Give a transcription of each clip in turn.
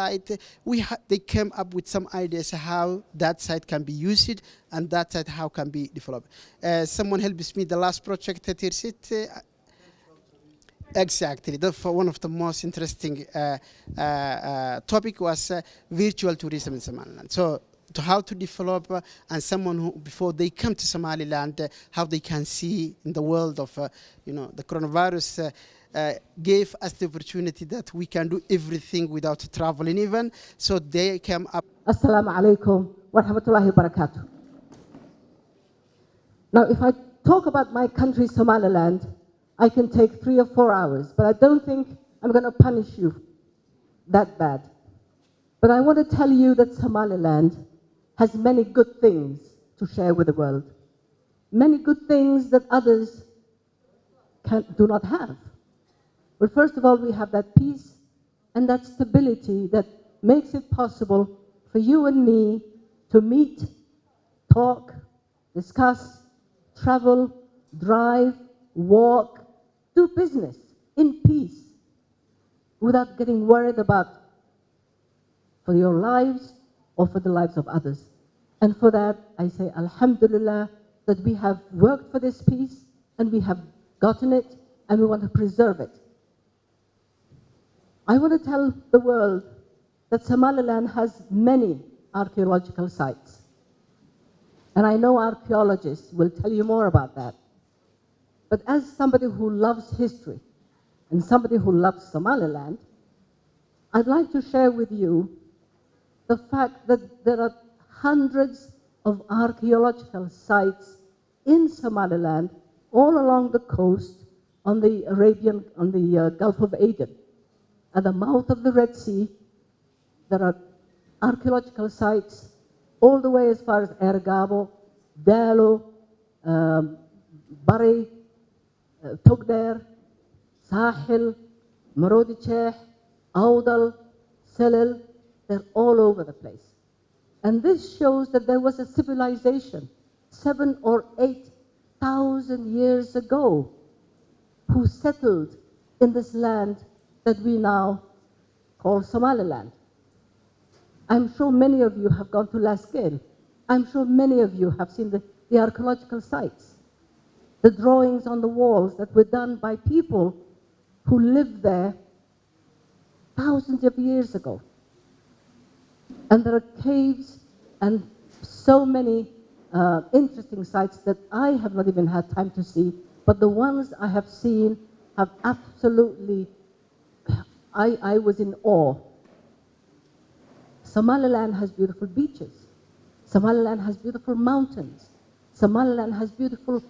site, they came up with some ideas how that site can be used and that site how can be developed. Someone helps me the last project that is it. Exactly. One of the most interesting topic was virtual tourism in Somaliland. So to how to develop and someone who before they come to Somaliland, how they can see in the world of the coronavirus gave us the opportunity that we can do everything without traveling even. So they came up. Assalamu alaikum wa rahmatullahi wa barakatuh. Now, if I talk about my country, Somaliland, I can take 3 or 4 hours, but I don't think I'm going to punish you that bad. But I want to tell you that Somaliland has many good things to share with the world. Many good things that others do not have. Well, first of all, we have that peace and that stability that makes it possible for you and me to meet, talk, discuss, travel, drive, walk, do business in peace without getting worried about for your lives or for the lives of others. And for that, I say, Alhamdulillah, that we have worked for this peace and we have gotten it and we want to preserve it. I want to tell the world that Somaliland has many archaeological sites. And I know archaeologists will tell you more about that. But as somebody who loves history and somebody who loves Somaliland, I'd like to share with you the fact that there are hundreds of archaeological sites in Somaliland all along the coast on the Gulf of Aden. At the mouth of the Red Sea, there are archaeological sites all the way as far as Ergabo, Dalo, Bari, Togder, Sahil, Marodi, Audal, Selil, they're all over the place. And this shows that there was a civilization 7,000 or 8,000 years ago who settled in this land that we now call Somaliland. I'm sure many of you have gone to Laskel. I'm sure many of you have seen the archaeological sites, the drawings on the walls that were done by people who lived there thousands of years ago. And there are caves and so many interesting sites that I have not even had time to see, but the ones I have seen have absolutely, I was in awe. Somaliland has beautiful beaches. Somaliland has beautiful mountains. Somaliland has beautiful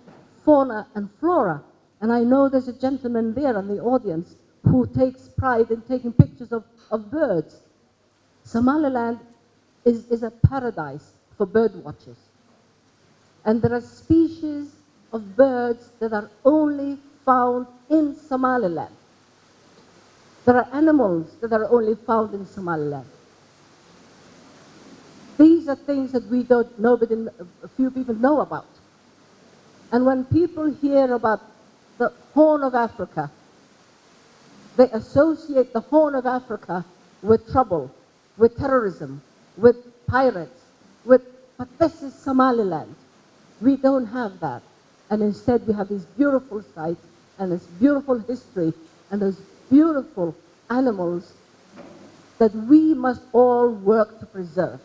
fauna and flora. And I know there's a gentleman there in the audience who takes pride in taking pictures of birds. Somaliland is a paradise for bird watchers. And there are species of birds that are only found in Somaliland. There are animals that are only found in Somaliland. These are things that we don't know, but a few people know about. And when people hear about the Horn of Africa, they associate the Horn of Africa with trouble, with terrorism, with pirates, but this is Somaliland. We don't have that. And instead we have these beautiful sites and this beautiful history and those beautiful animals that we must all work to preserve.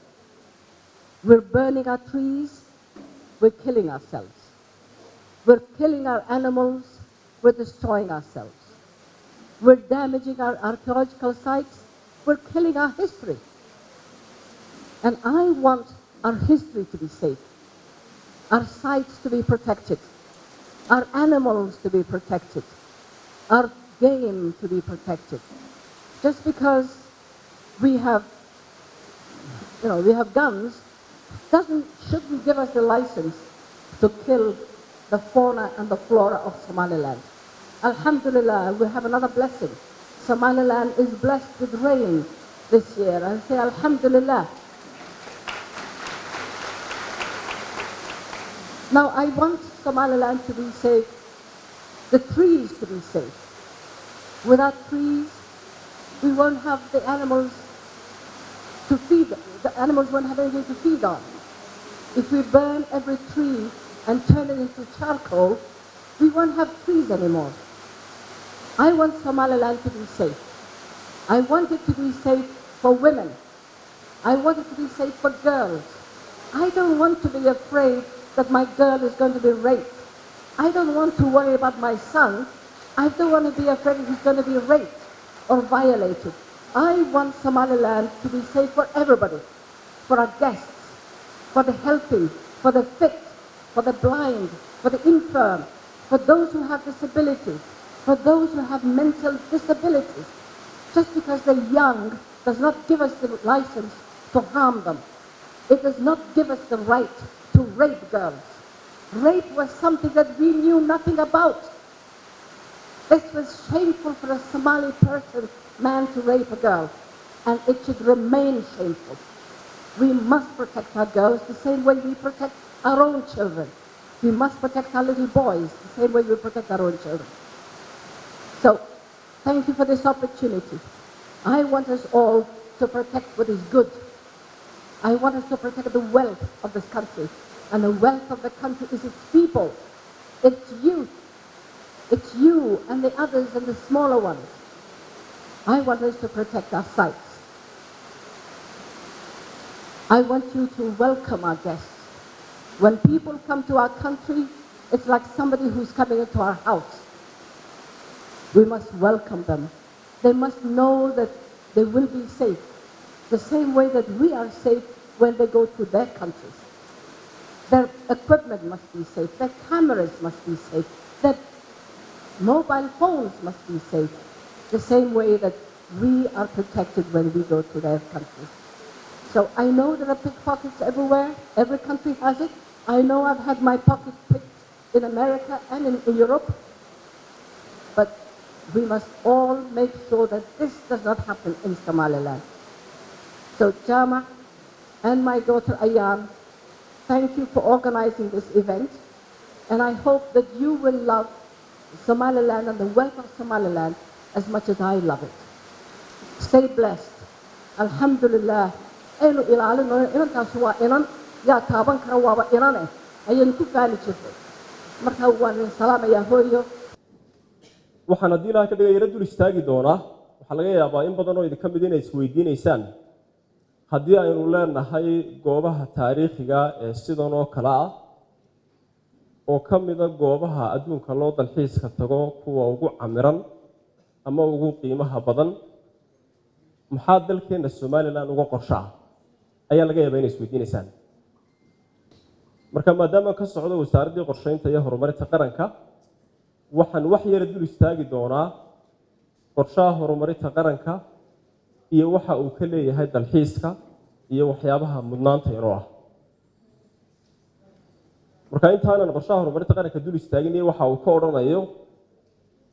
We're burning our trees, we're killing ourselves. We're killing our animals, we're destroying ourselves. We're damaging our archaeological sites, we're killing our history. And I want our history to be safe, our sites to be protected, our animals to be protected, our game to be protected. Just because we have guns shouldn't give us the license to kill the fauna and the flora of Somaliland. Alhamdulillah, we have another blessing. Somaliland is blessed with rain this year. I say Alhamdulillah. Now I want Somaliland to be safe, the trees to be safe. Without trees, we won't have the animals to feed. The animals won't have anything to feed on. If we burn every tree and turn it into charcoal, we won't have trees anymore. I want Somaliland to be safe. I want it to be safe for women. I want it to be safe for girls. I don't want to be afraid that my girl is going to be raped. I don't want to worry about my son. I don't want to be afraid that he's going to be raped or violated. I want Somaliland to be safe for everybody, for our guests, for the healthy, for the fit, for the blind, for the infirm, for those who have disabilities, for those who have mental disabilities. Just because they're young does not give us the license to harm them. It does not give us the right to rape girls. Rape was something that we knew nothing about. This was shameful for a Somali man to rape a girl, and it should remain shameful. We must protect our girls the same way we protect our own children. We must protect our little boys the same way we protect our own children. So, thank you for this opportunity. I want us all to protect what is good. I want us to protect the wealth of this country. And the wealth of the country is its people, its youth. It's you and the others and the smaller ones. I want us to protect our sites. I want you to welcome our guests. When people come to our country, it's like somebody who's coming into our house. We must welcome them. They must know that they will be safe, the same way that we are safe when they go to their countries. Their equipment must be safe, their cameras must be safe, their mobile phones must be safe, the same way that we are protected when we go to their countries. So I know there are pickpockets everywhere, every country has it. I know I've had my pocket picked in America and in Europe, but we must all make sure that this does not happen in Somaliland. So Jama and my daughter Ayan, thank you for organizing this event, and I hope that you will love Somaliland and the wealth of Somaliland as much as I love it. Stay blessed. Alhamdulillah. Aynu ilaalino inantaas waa inan yaa taaban kara waaba inane ayaynu ku faali jirtay. Marka waan idin salaamayaa hooyo. waxaan haddii ilaahay ka dhigay yara dul istaagi doonaa waxaa laga yaabaa in badan oo idinka mid inay isweydiinaysaan haddii aynu leenahay goobaha taariikhiga ee sidan oo kale ah oo ka mida goobaha adduunka loo dalxiiska tago kuwa ugu camiran ama ugu qiimaha badan maxaa dalkeena Somaliland uga qorshaa ayaa laga yaabaa inay isweydiinaysaan marka maadaama ka socdo wasaaradda qorsheynta iyo horumarinta qaranka waxaan wax yar dul istaagi doonaa qorshaha horumarinta qaranka iyo waxa uu ka leeyahay dalxiiska iyo waxyaabaha mudnaanta inoo ah marka intaanan qorshaha horumarinta qaranka dul istaagin iyo waxa uu ka oranayo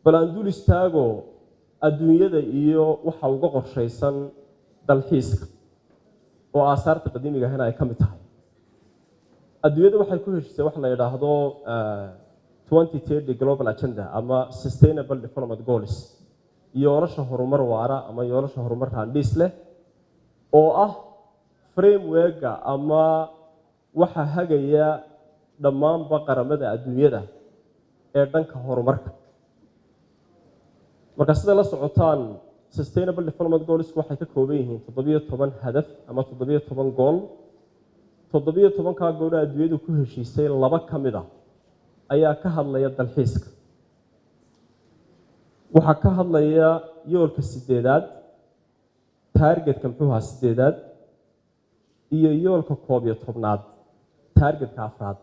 bal aan dul istaago adduunyada iyo waxa uga qorshaysan dalxiiska oo aasaarta qadiimiga ahna ay ka mid tahay adduunyada waxay ku heshisay wax la yiraahdo 2030 global agenda ama sustainable development goals yoolasha horumar waara ama yoolasha horumar raandis leh oo ah framework ama waxa hagaya dhammaan qaramada adduunyada ee dhanka horumarka marka sida la socotaan sustainable development goals waxay ka kooban yihiin 17 hadaf ama 17 goal 17 ka gool adduunyadu ku heshiisay laba kamid ah ayaa ka hadlaya dalxiiska waxa ka hadlaya yoolka 8aad targetka muxuu ahaa 8aad iyo yoolka 11aad targetka 4aad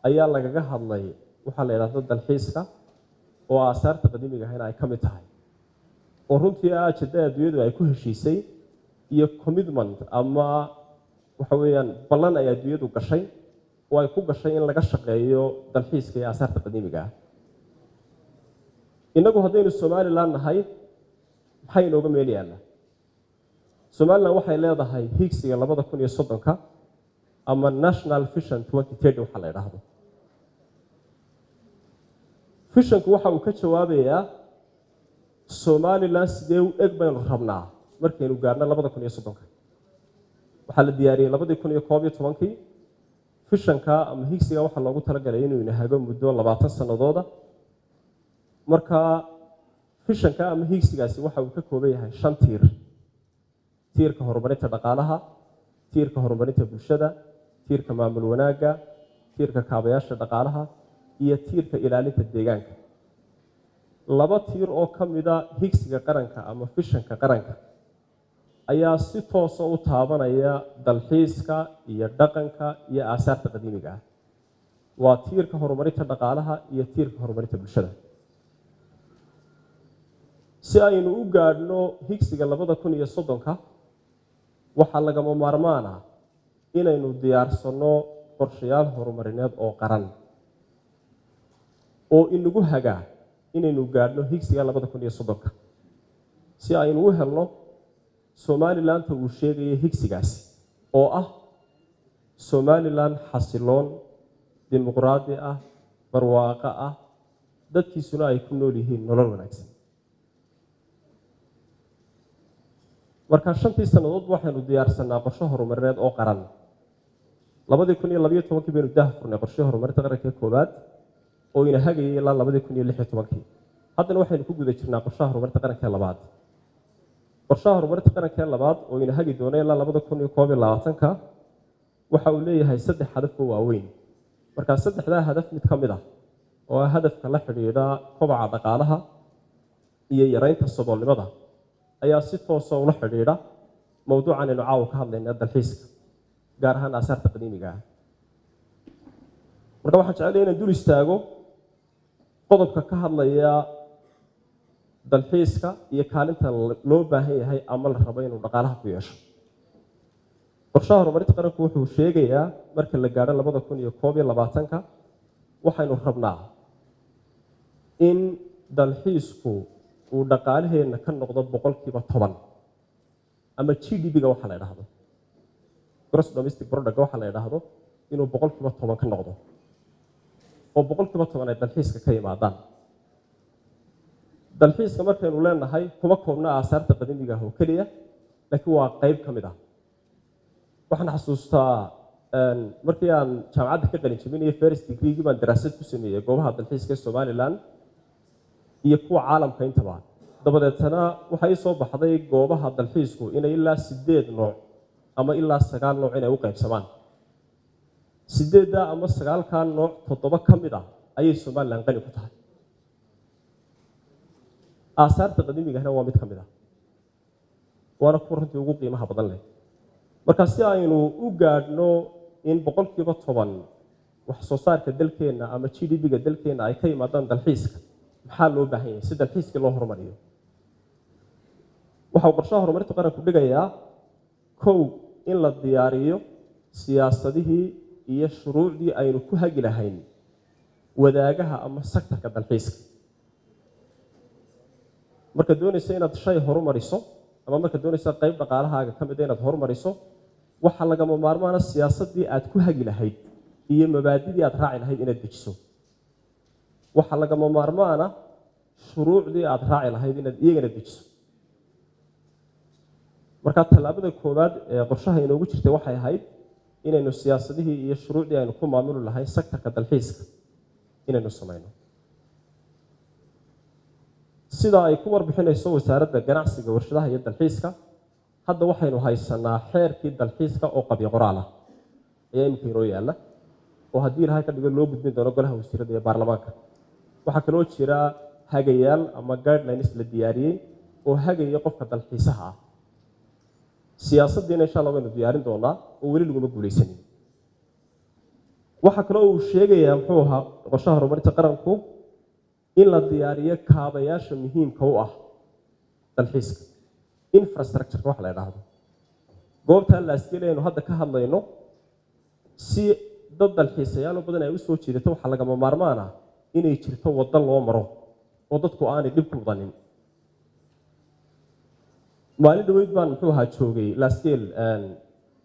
ayaa lagaga hadlay waxa la yiraahdo dalxiiska oo aasaarta qadiimiga ahna ay ka mid tahay oo runtii ajada adduunyadu ay ku heshiisay iyo commitment ama waxa weeyaan ballan ay adduunyadu gashay oo ay ku gashay in laga shaqeeyo dalxiiska iyo aasaarta qadiimiga ah inagu haddaynu Somaliland nahay maxay inooga meel yaala Somaliland waxay leedahay higsiga 2030 ama National Vision 2030 waxa la yiraahdo visionku waxa uu ka jawaabayaa Somaliland sidee u eg baynu rabnaa markaynu gaarno 2030 waxaa la diyaariyey 2011 fishanka ama higsiga waxaa loogu talagalay inuu inahago muddo 20 sanadooda marka fishanka ama higsigaasi waxa uu ka kooban yahay 5 tiir tiirka horumarinta dhaqaalaha tiirka horumarinta bulshada tiirka maamul wanaagga tiirka kaabayaasha dhaqaalaha iyo tiirka ilaalinta deegaanka laba tiir oo kamida higsiga qaranka ama fishanka qaranka ayaa si toos ah u taabanaya dalxiiska iyo dhaqanka iyo aasaarta qadiimiga ah waa tiirka horumarinta dhaqaalaha iyo tiirka horumarinta bulshada si aynu u gaadhno higsiga 2030 waxaa lagama maarmaan ah inaynu diyaarsano qorshayaal horumarineed oo qaran oo inagu hagaa inaynu gaadhno higsiga 2030 si aynu u helno Somaliland uu sheegay higsigaasi oo ah Somaliland xasiloon dimuqraadi ah barwaaqo ah dadkiisuna ay ku nool yihiin nolol wanaagsan marka 5 sanadood waxaanu diyaarsanaa qorshe horumarineed oo qaran 2012 baynu daahfurnay qorshe horumarinta qaranka koobaad oo ina hagayay ilaa 2016 haddana waxaynu ku guda jirnaa qorshaha horumarinta qaranka labaad qorshaha horumarinta qaranka labaad oo ina hagi doona ilaa 2021 waxa uu leeyahay 3 hadaf oo waaweyn marka 3da hadaf mid kamid ah oo hadafka la xiriira kobaca dhaqaalaha iyo yareynta saboolnimada ayaa si toos ah ula xiriira mowduucan inuu caaw ka hadlayna dalxiiska gaar ahaan aasaarta qadiimiga ah marka waxaan jecelahay inaan dul istaago qodobka ka hadlaya dalxiiska iyo kaalinta loo baahan yahay ama la rabo inuu dhaqaalaha ku yeesho qorshaha horumarinta qaranku wuxuu sheegayaa marka la gaadho 2021 waxaynu rabnaa in dalxiisku uu dhaqaalaheena ka noqdo 10% ama GDP-ga waxa la yiraahdo gross domestic product waxa la yiraahdo inuu 10% ka noqdo oo 10% ay dalxiiska ka yimaadaan dalxiiska markaynu leenahay kuma koobna aasaarta qadiimiga ah oo kaliya laakiin waa qayb kamid ah waxaan xasuustaa markii aan jaamacadda ka qalin jabinay first degree baan daraasad ku sameeyay goobaha dalxiiska ee Somaliland iyo kuwa caalamka intaba dabadeetana waxa ay soo baxday goobaha dalxiisku inay ilaa 8 nooc ama ilaa 9 nooc inay u qaybsamaan 8 ama 9 ka nooc 7 kamid ah ayay Somaliland qani ku tahay aasaarta qadiimiga ahna waa mid kamid ah waana ku runtii ugu qiimaha badan leh marka si aynu u gaadhno in 10% wax soo saarka dalkeena ama GDP-ga dalkeena ay ka yimaadaan dalxiiska maxaa loo baahan yahay si dalxiiska loo horumariyo waxa uu qorshaha horumarinta qaranku dhigayaa kow in la diyaariyo siyaasadihii iyo shuruucdii aynu ku hagi lahayn wadaagaha ama sektorka dalxiiska marka doonaysa inaad shay horumariso ama marka doonaysa qayb dhaqaalahaaga kamid ah inaad horumariso waxa laga maarmaana siyaasadii aad ku hagi lahayd iyo mabaadidii aad raaci lahayd inaad dejiso waxa laga maarmaana shuruucdii aad raaci lahayd inaad iyagana dejiso marka talaabada koobaad ee qorshaha inoogu jirtay waxay ahayd inaynu siyaasadihii iyo shuruucdii aynu ku maamuli lahayn sektorka dalxiiska inaynu samayno sida ay ku warbixinayso wasaaradda ganacsiga warshadaha iyo dalxiiska hadda waxaynu haysanaa xeerkii dalxiiska oo qabyo qoraal ah ayaa imika inoo yaala oo haddii ilaahay ka dhigo loo gudbin doono golaha wasiirada iyo baarlamaanka waxaa kaloo jira hagayaal ama guidelines la diyaariyey oo hagaya qofka dalxiisaha ah siyaasaddiina insha allah waynu diyaarin doonaa oo weli laguma guulaysanin waxaa kaloo uu sheegayaa muxuu ahaa qorshaha horumarinta qaranku in la diyaariyo kaabayaasha muhiimka u ah dalxiiska infrastructure wax la yiraahdo goobta la iskaleeyno hadda ka hadlayno si dad dalxiisayaal badan ay u soo jeedato waxa laga maarmaan ah inay jirto waddo loo maro oo dadku aanay dib ku wadanin maalin dhaweyd baan muxuu ahaa joogay laskeel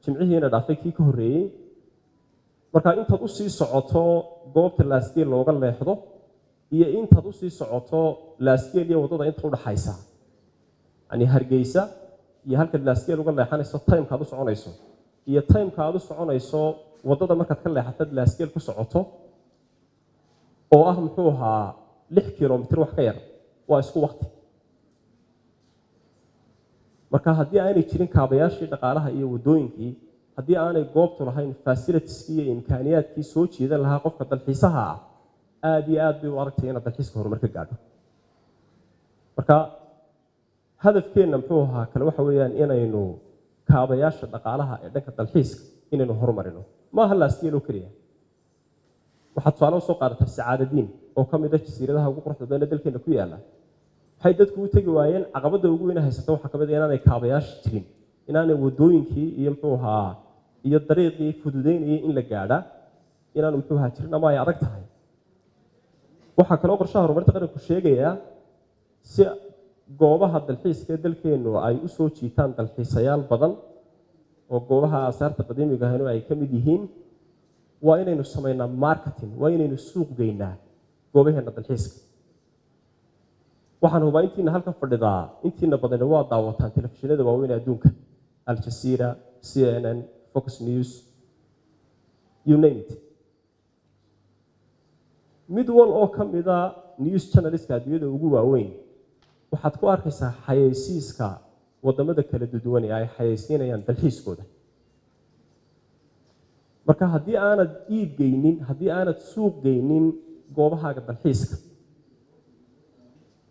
jimcihiina dhaafay kii ka horeeyay marka intaad u sii socoto goobta laskeel looga leexdo iyo intaad u sii socoto laskeel iyo wadada inta u dhaxaysa yani hargeysa iyo halka laaskeel uga leexanayso timeka aad u soconayso iyo timeka aad u soconayso waddada markaad ka leexatad laaskeel ku socoto oo ah muxuu ahaa 6 kilomitir wax ka yar waa isku waqti marka haddii aanay jirin kaabayaashii dhaqaalaha iyo waddooyinkii haddii aanay goobtu lahayn fasilitieskii iyo imkaaniyaadkii soo jeedan lahaa qofka dalxiisaha ah aad iyo aad bay u aragtay inaad dalxiiska horumar ka gaadho marka hadafkeenna muxuu ahaa kale waxa weeyaan inaynu kaabayaasha dhaqaalaha ee dhanka dalxiiska inaynu horumarino maaha laaskeel oo keliya waxaad tusaale usoo qaadataa sacaadadiin oo ka mid ah jasiiradaha ugu quruxda badan ee dalkeena ku yaalla waxay dadku u tegi waayeen caqabadda ugu weyn haysata waxaa ka mid ah inaanay kaabayaasha jirin inaanay waddooyinkii iyo muxuu ahaa iyo dariiqii fududeynayay in la gaadha inaanu muxuu ahaa jirin ama ay adag tahay waxaa kaloo qorshaha horumarinta qaranku sheegayaa si goobaha dalxiiska ee dalkeennu ay u soo jiitaan dalxiisayaal badan oo goobaha aasaarta qadiimiga ahaynu ay ka mid yihiin waa inaynu samaynaa marketing waa inaynu suuq geynaa goobaheena dalxiiska waxaan hubaa intiina halkan fadhidaa intiina badan waa daawataan telefishinada waaweyn ee adduunka Al Jazeera, CNN, Fox News, you name it mid wal oo ka mid ah news channelska adduunyada ugu waaweyn waxaad ku arkaysaa xayeysiiska wadamada kala duwan ee ay xayeysiinayaan dalxiiskooda marka haddii aanad iib geynin haddii aanad suuq geynin goobahaaga dalxiiska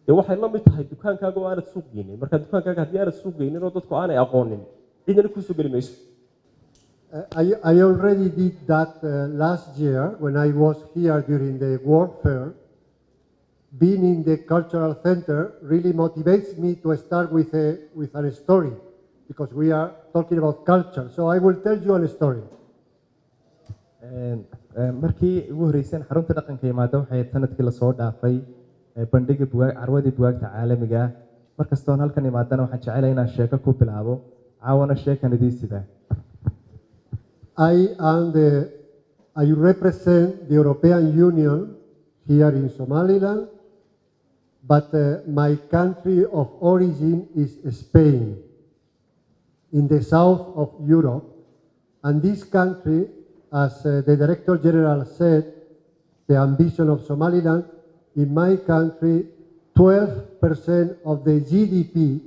ee waxay la mid tahay dukaankaaga oo aanad suuq geynin marka dukaankaaga haddii aanad suuq geynin oo dadku aanay aqoonin cidina kusoo geli mayso I already did that last year when I was here during the World Fair. Being in the cultural center really motivates me to start with a story because we are talking about culture. So I will tell you a story. markii ugu horeysay xarunta dhaqanka yimaado waxay sanadkii la soo dhaafay bandhiga carwadii bugaagta caalamiga ah markastoo halkan imaadana waxaan jecelahay inaan sheeko ku bilaabo caawana sheekanidii sida I represent the European Union here in Somaliland, but my country of origin is Spain, in the south of Europe. And this country, as the Director General said, the ambition of Somaliland, in my country, 12% of the GDP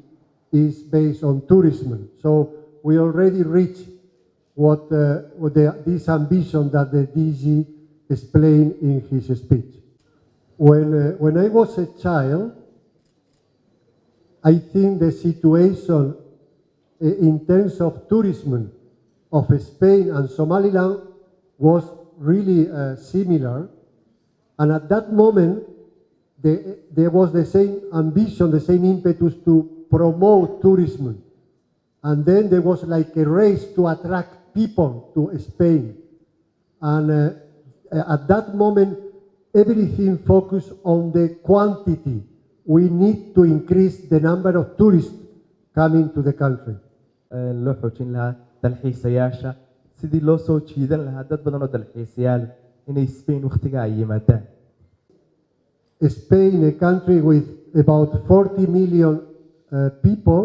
is based on tourism. So we already reached this ambition that the DG explained in his speech. When I was a child, I think the situation in terms of tourism of Spain and Somaliland was really similar. And at that moment, there was the same ambition, the same impetus to promote tourism. And then there was like a race to attract people to Spain. And at that moment, everything focused on the quantity. We need to increase the number of tourists coming to the country. loo xoojin lahaa dalxiisayaasha sidii loo soo jiidan lahaa dad badan oo dalxiisayaal inay Spain waqtiga ay yimaadaan Spain, a country with about 40 million people,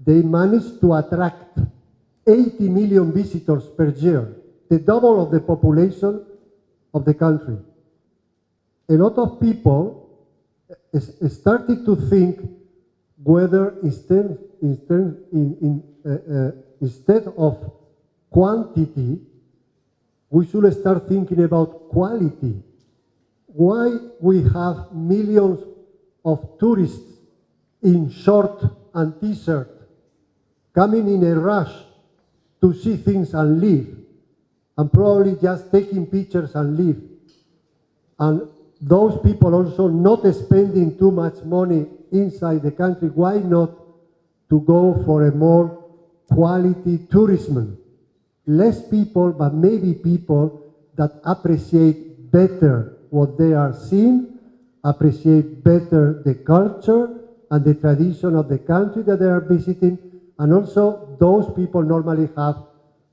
they managed to attract 80 million visitors per year, the double of the population of the country. A lot of people started to think whether instead of quantity, we should start thinking about quality. Why we have millions of tourists in short and t-shirt coming in a rush to see things and leave, and probably just taking pictures and leave. And those people also not spending too much money inside the country. Why not to go for a more quality tourism? Less people, but maybe people that appreciate better what they are seeing, appreciate better the culture and the tradition of the country that they are visiting, and also those people normally have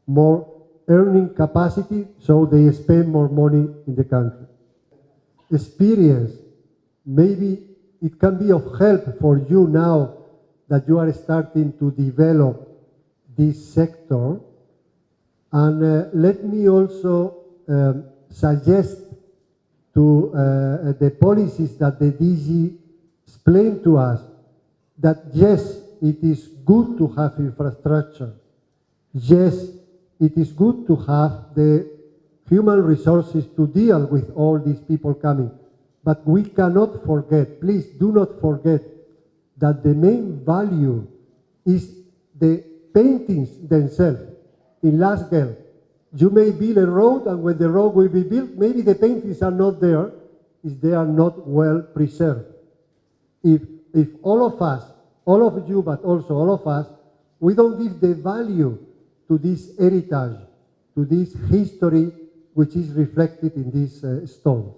more earning capacity, so they spend more money in the country. Experience, maybe it can be of help for you now that you are starting to develop this sector. And let me also suggest to the policies that the DG explained to us that yes, it is good to have infrastructure. Yes, it is good to have the human resources to deal with all these people coming. But we cannot forget, please do not forget, that the main value is the paintings themselves. In Lasgell, you may build a road, and when the road will be built, maybe the paintings are not there, if they are not well preserved. If all of us, all of you, but also all of us, we don't give the value to this heritage, to this history, which is reflected in these stones.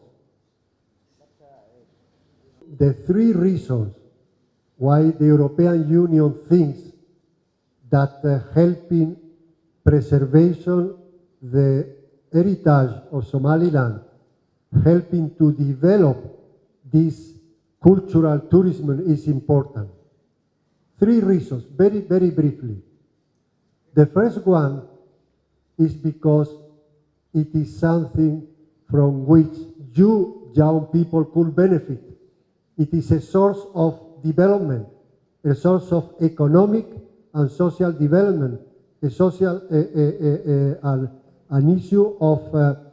The three reasons why the European Union thinks that helping preservation, the heritage of Somaliland, helping to develop this cultural tourism is important. Three reasons, very, very briefly. The first one is because it is something from which you, young people, could benefit. It is a source of development, a source of economic and social development, a social, an issue of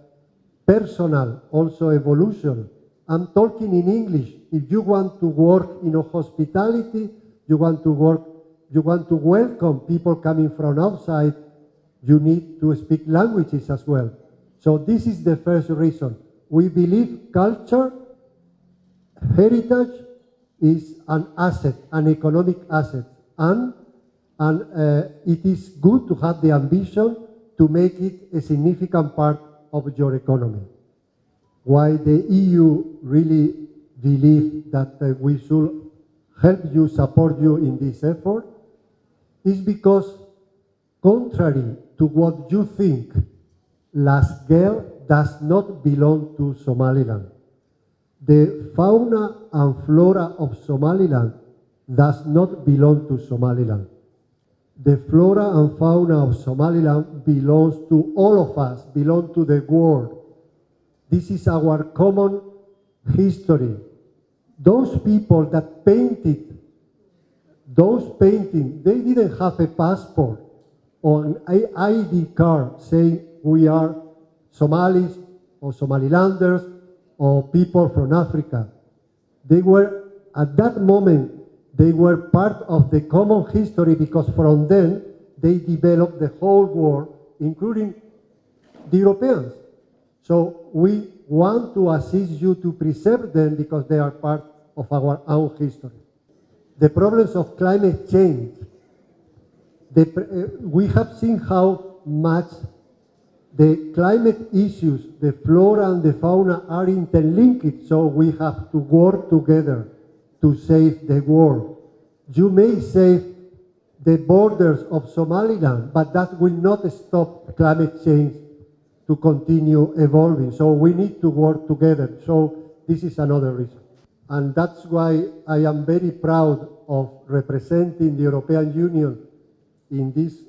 personal also evolution. I'm talking in English. If you want to work in a hospitality, you want to welcome people coming from outside, you need to speak languages as well. So this is the first reason. We believe culture, heritage is an asset, an economic asset, and it is good to have the ambition to make it a significant part of your economy. Why the EU really believe that we should help you, support you in this effort, is because, contrary to what you think, Lasgell does not belong to Somaliland. The fauna and flora of Somaliland does not belong to Somaliland. The flora and fauna of Somaliland belongs to all of us, belong to the world. This is our common history. Those people that painted those paintings, they didn't have a passport or an ID card saying we are Somalis or Somalilanders or people from Africa. They were, at that moment, they were part of the common history because from then they developed the whole world, including the Europeans. So we want to assist you to preserve them because they are part of our own history. The problems of climate change, we have seen how much the climate issues, the flora and the fauna are interlinked, so we have to work together to save the world. You may save the borders of Somaliland, but that will not stop climate change to continue evolving. So we need to work together. So this is another reason. And that's why I am very proud of representing the European Union in this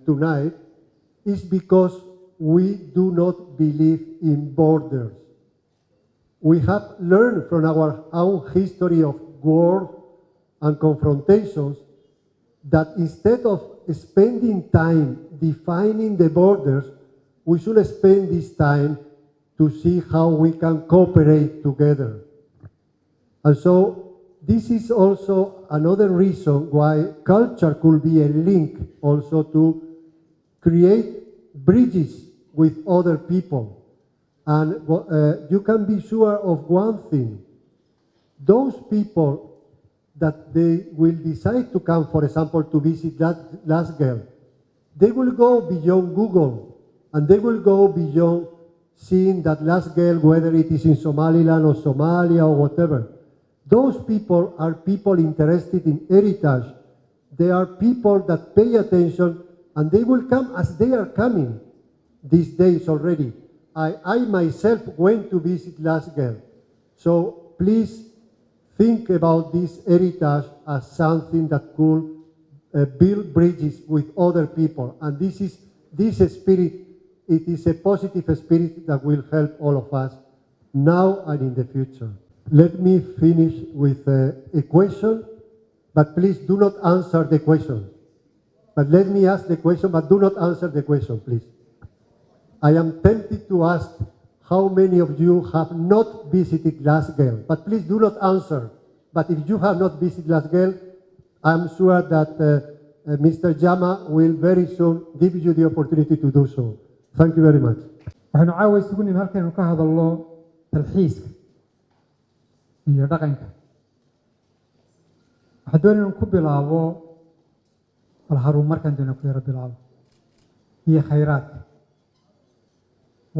tonight, is because we do not believe in borders. We have learned from our own history of war and confrontations that instead of spending time defining the borders, we should spend this time to see how we can cooperate together. And so this is also another reason why culture could be a link also to create bridges with other people. And you can be sure of one thing. Those people that they will decide to come, for example, to visit Lasgell, they will go beyond Google, and they will go beyond seeing that Lasgell, whether it is in Somaliland or Somalia or whatever. Those people are people interested in heritage. They are people that pay attention, and they will come as they are coming these days already. I myself went to visit Lasgell. So please think about this heritage as something that could build bridges with other people. And this spirit, it is a positive spirit that will help all of us now and in the future. Let me finish with a question, but please do not answer the question. But let me ask the question, but do not answer the question, please. I am tempted to ask how many of you have not visited Glasgow, but please do not answer. But if you have not visited Glasgow, I'm sure that Mr. Jama will very soon give you the opportunity to do so. Thank you very much. waxaanu caawa isugu nimi halkaynu ka hadalno talxiiska iyo dhaqanka. waxaan doonaya inaan ku bilaabo bal horumarkan doonaya ku yaro bilaabo iyo khayraadka.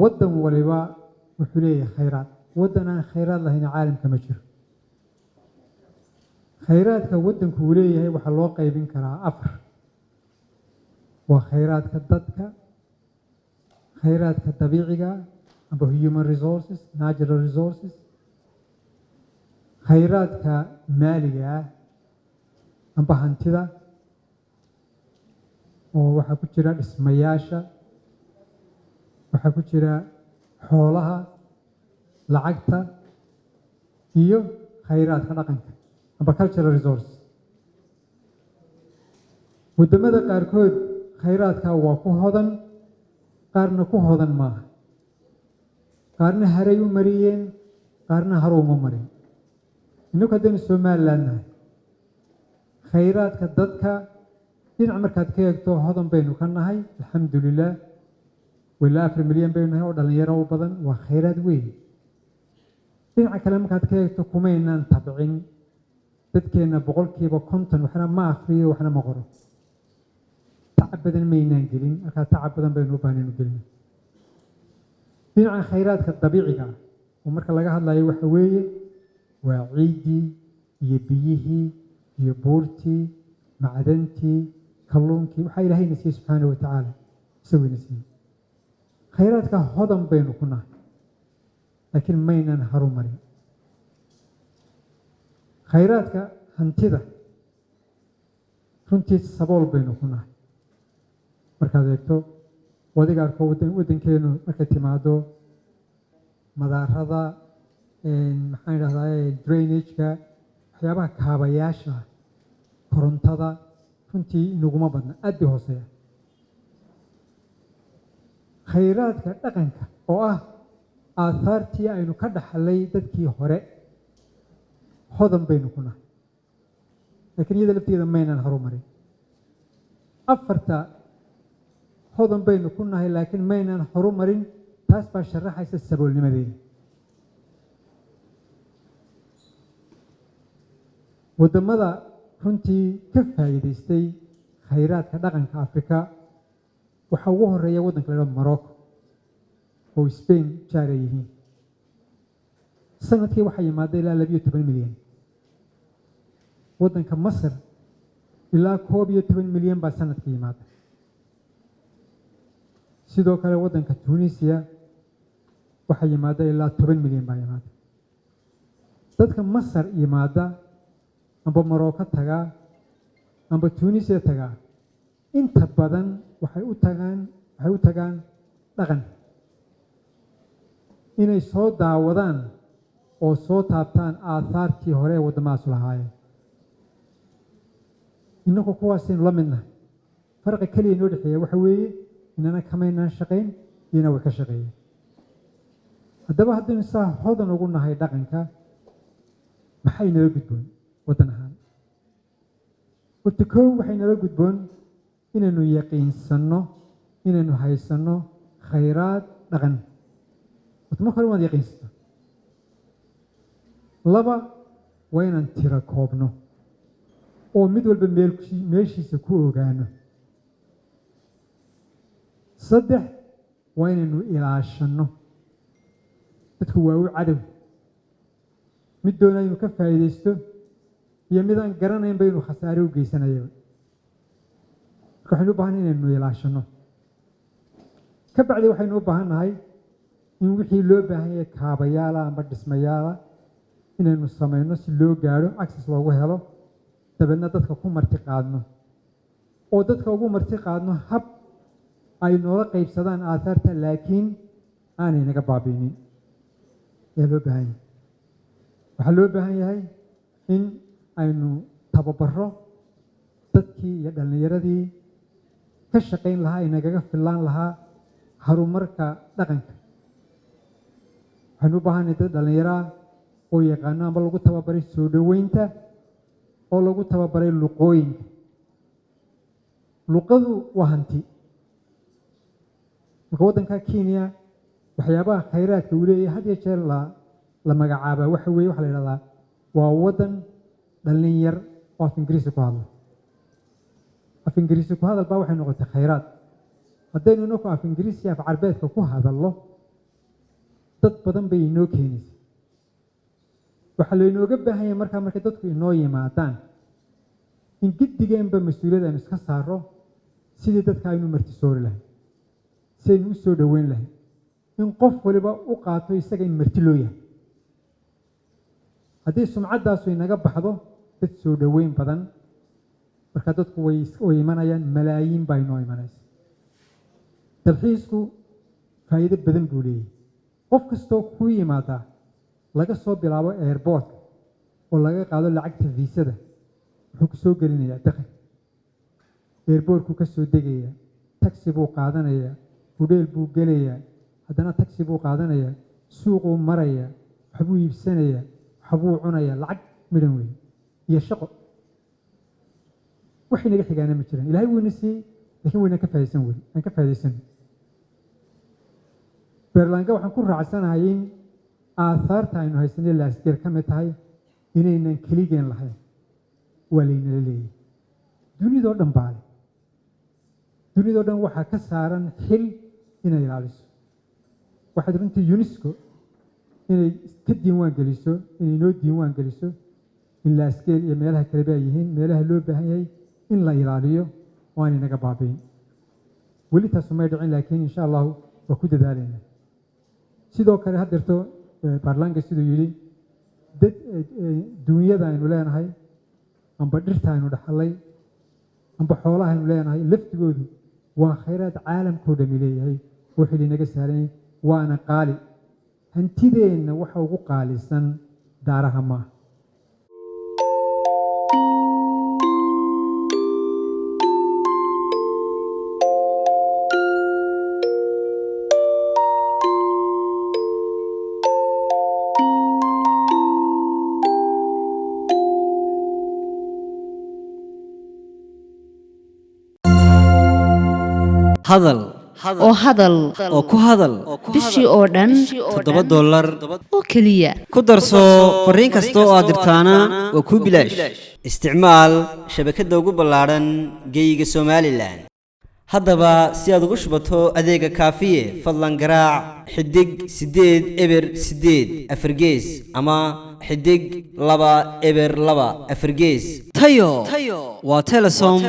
waddan waliba wuxuu leeyahay khayraad. waddan aan khayraad lahayn caalamka ma jiro. khayraadka waddanku uu leeyahay waxaa loo qaybin karaa afar. waa khayraadka dadka, khayraadka dabiiciga amba human resources, natural resources, khayraadka maaliga ah amba hantida oo waxaa ku jira dhismayaasha, waxaa ku jira xoolaha, lacagta iyo khayraadka dhaqanka amba cultural resources. waddamada qaarkood khayraadka waa ku hodan, qaarna ku hodan maaha. qaarna haray u mariyeen, qaarna har uma marin. innagu haddaynu Somaliland nahay, khayraadka dadka dhinac markaad ka eegto hodan baynu ka nahay, alxamdulilah. ilaa 4 milyan baynu nahay oo dhalinyaro u badan, waa khayraad weyn. dhinaca kale markaad ka eegto kumaynaan tabcin. dadkeenna 50% waxna ma akhriyo, waxna ma qoro. tacab badan maynaan gelin, markaa tacab badan baynu u baahnaynu gelin. dhinaca khayraadka dabiiciga ah oo marka laga hadlayo waxa weeye waa ciiddii iyo biyihii iyo buurtii, macdantii, kalluunkii, waxaa ilaahayna siiyey subxaanahu watacaala, isagooyna siiyey. khayraadka hodan baynu ku nahay, laakiin maynaan harumarin. khayraadka hantida runtii sabool baynu ku nahay. markaad eegto wadiga arko waddankeenu markay timaado madaarada, maxaan idhahdaa drainage-ka, waxyaabaha kaabayaasha, korontada runtii inaguma badna, aad bay hooseeya. khayraadka dhaqanka oo ah aahaartii aynu ka dhaxlay dadkii hore, hodan baynu ku nahay, laakiin iyada lafteeda maynaan horumarin. afarta hodan baynu ku nahay laakiin maynaan horumarin, taas baa sharaxaysa saboolnimadeena. waddamada runtii ka faa'iidaystay khayraadka dhaqanka Afrika waxaa ugu horeeya waddanka la yidhahdo Morocco oo Spain jaar ay yihiin. sanadkii waxaa yimaada ilaa 12 milyan. waddanka Masar ilaa 11 milyan baa sanadkii yimaada. sidoo kale waddanka Tunisia waxaa yimaada ilaa 10 milyan baa yimaada. dadka Masar yimaada amba Morocco tagaa amba Tunisia tagaa inta badan waxay u tagaan dhaqan, inay soo daawadaan oo soo taabtaan aahaartii hore ee waddamadaas lahaayeen. innagu kuwaasaynu la midnahay. farqi keliya inoo dhexeeya waxa weeye inana kamaynaan shaqayn, iyana way ka shaqeeyeen. haddaba haddaynu saa hodan ugu nahay dhaqanka, maxay nala gudboon waddan ahaan? horta kow waxay nala gudboon inaynu yaqiinsanno inaynu haysanno khayraad dhaqan. horta marka hore waad yaqiinsataa. laba waa inaan tiro koobno oo mid walba meeshiisa ku ogaano. saddex waa inaynu ilaashanno. dadku waa u cadow, mid doonaya inuu ka faa'iidaysto iyo mid aan garanayn ba inuu khasaare u geysanayaba. marka waxaynu u baahannahay inaynu ilaashanno. ka bacdi waxaynu u baahan nahay in wixii loo baahan yahay kaabayaala amba dhismayaala inaynu samayno si loo gaadho access loogu helo dabeedna dadka ku marti qaadno oo dadka ugu marti qaadno hab ay noola qaybsadaan aahaarta laakiin aanay naga baabi'inin ayaa loo baahan yahay waxaa loo baahan yahay in aynu tababaro dadkii iyo dhallinyaradii ka shaqayn lahaa ay nagaga fillaan lahaa horumarka dhaqanka waxaynu u baahanay dad dhallinyaraa oo yaqaano amba lagu tababaray soo dhoweynta oo lagu tababaray luqooyinka luqadu waa hanti marka waddanka Kenya waxyaabaha khayraadka uu leeyahay had iyo jeer la magacaabaa waxa weeye waxa la yidhahdaa waa waddan dhalinyar oo af Ingiriisi ku hadla af Ingiriisi ku hadal baa waxay noqotay khayraad haddaynu inaku af Ingiriisi af Carbeedka ku hadallo dad badan bay inoo keenaysa waxaa laynooga baahan yahay markay dadku inoo yimaadaan in giddigeenba mas-uuliyad aynu iska saaro sidii dadka aynu martisoori lahayn si aynu u soo dhoweyn lahayn in qof waliba u qaato isaga in marti loo yahay haddii sumcaddaasu inaga baxdo dad soo dhoweyn badan marka dadku way imanayaan malaayiin baa inoo imanaysa dalxiisku faa'iido badan buu leeyahay qof kastoo ku yimaada laga soo bilaabo airportka oo laga qaado lacagta viisada wuxuu ku soo gelinayaa dakhli airportku ka soo degayaa taxi buu qaadanayaa hudheel buu gelayaa haddana taxi buu qaadanayaa suuquu marayaa waxbuu iibsanayaa waxbuu cunayaa lacag midhan weyn iyo shaqo waxay naga xigaana ma jiraan ilaahay wuu ina siiyey laakiin wayna ka faa'idaysan weyn aan ka faa'idaysan beerlaanka waxaan ku raacsanahay in aahaarta aynu haysanay laasgeer ka mid tahay inaynan keligeen lahayn waa laynala leeyahay dunidoo dhan baale dunidoo dhan waxaa ka saaran xil inay ilaaliso waxaad runtii UNESCO inay ka diiwaan geliso inay noo diiwaan geliso in laasgeel iyo meelaha kaleba ay yihiin meelaha loo baahan yahay in la ilaaliyo oo aanay naga baabi'in weli taasu may dhicin laakiin insha allahu waa ku dadaalayna sidoo kale haddeerto baarlaanka siduu yidhi dad duunyada aynu leenahay amba dhirta aynu dhaxalay amba xoolaha aynu leenahay laftigoodu waa khayraad caalamkoo dhami leeyahay oo xili naga saaran waana qaali hantideenna waxa ugu qaalisan daaraha maaha hadal oo hadal oo ku hadal bishii oo dhan $7 oo keliya ku darso fariin kasta oo aad dirtaana waa kuu bilaash isticmaal shabakadda ugu ballaadhan geyga Somaliland haddaba si aad ugu shubato adeega kaafiye fadlan garaac xidig 8 eber 8 afargees ama xidig 2 eber 2 afargees tayo waa Telesom